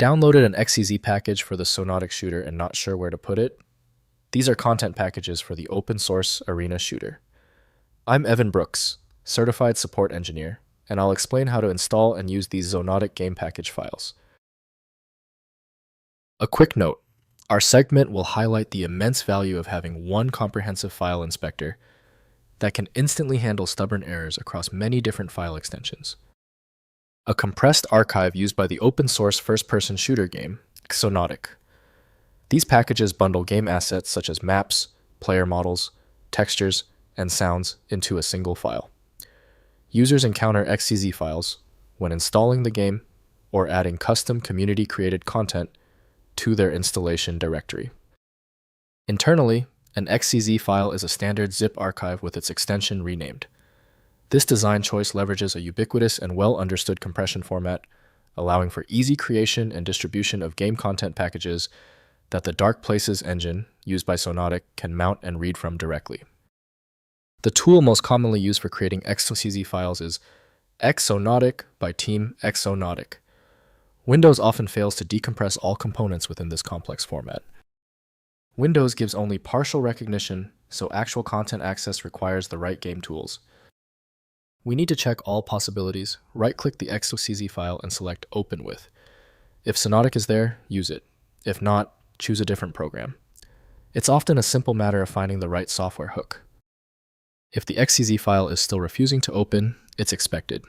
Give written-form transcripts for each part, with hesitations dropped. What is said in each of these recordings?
Downloaded an XCZ package for the Xonotic shooter and not sure where to put it? These are content packages for the open source arena shooter. I'm Evan Brooks, Certified Support Engineer, and I'll explain how to install and use these Xonotic game package files. A quick note, our segment will highlight the immense value of having one comprehensive file inspector that can instantly handle stubborn errors across many different file extensions. A compressed archive used by the open source first-person shooter game, Xonotic. These packages bundle game assets such as maps, player models, textures, and sounds into a single file. Users encounter XCZ files when installing the game or adding custom community-created content to their installation directory. Internally, an XCZ file is a standard zip archive with its extension renamed. This design choice leverages a ubiquitous and well-understood compression format, allowing for easy creation and distribution of game content packages that the DarkPlaces engine used by Xonotic can mount and read from directly. The tool most commonly used for creating XCZ files is Xonotic by Team Xonotic. Windows often fails to decompress all components within this complex format. Windows gives only partial recognition, so actual content access requires the right game tools. We need to check all possibilities, right-click the XCZ file and select Open With. If Xonotic is there, use it. If not, choose a different program. It's often a simple matter of finding the right software hook. If the XCZ file is still refusing to open, it's expected.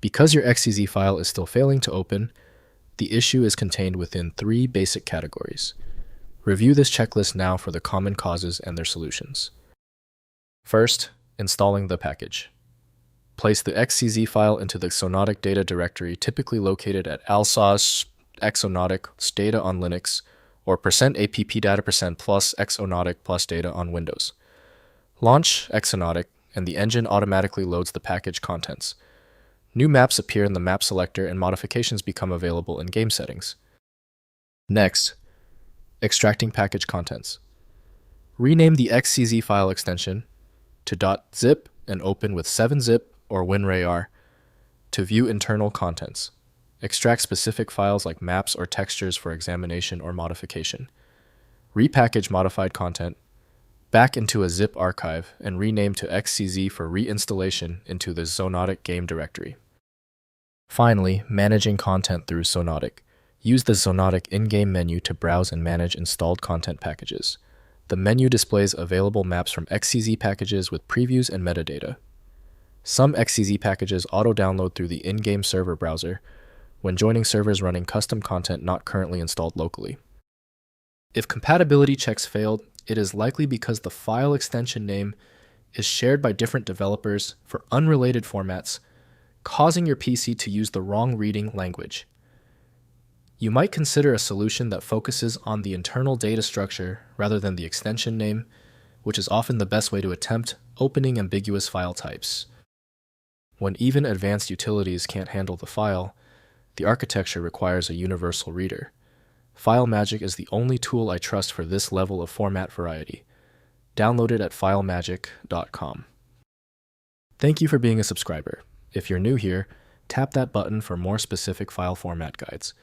Because your XCZ file is still failing to open, the issue is contained within 3 basic categories. Review this checklist now for the common causes and their solutions. First, installing the package. Place the XCZ file into the Xonotic data directory typically located at alsos xonotic data on Linux or %appdata% plus xonotic plus data on Windows. Launch Xonotic and the engine automatically loads the package contents. New maps appear in the map selector and modifications become available in game settings. Next, extracting package contents. Rename the XCZ file extension to .zip and open with 7-zip or WinRAR to view internal contents. Extract specific files like maps or textures for examination or modification. Repackage modified content back into a zip archive and rename to XCZ for reinstallation into the Xonotic game directory. Finally, managing content through Xonotic. Use the Xonotic in-game menu to browse and manage installed content packages. The menu displays available maps from XCZ packages with previews and metadata. Some XCZ packages auto-download through the in-game server browser when joining servers running custom content not currently installed locally. If compatibility checks failed, it is likely because the file extension name is shared by different developers for unrelated formats, causing your PC to use the wrong reading language. You might consider a solution that focuses on the internal data structure rather than the extension name, which is often the best way to attempt opening ambiguous file types. When even advanced utilities can't handle the file, the architecture requires a universal reader. FileMagick is the only tool I trust for this level of format variety. Download it at filemagick.com. Thank you for being a subscriber. If you're new here, tap that button for more specific file format guides.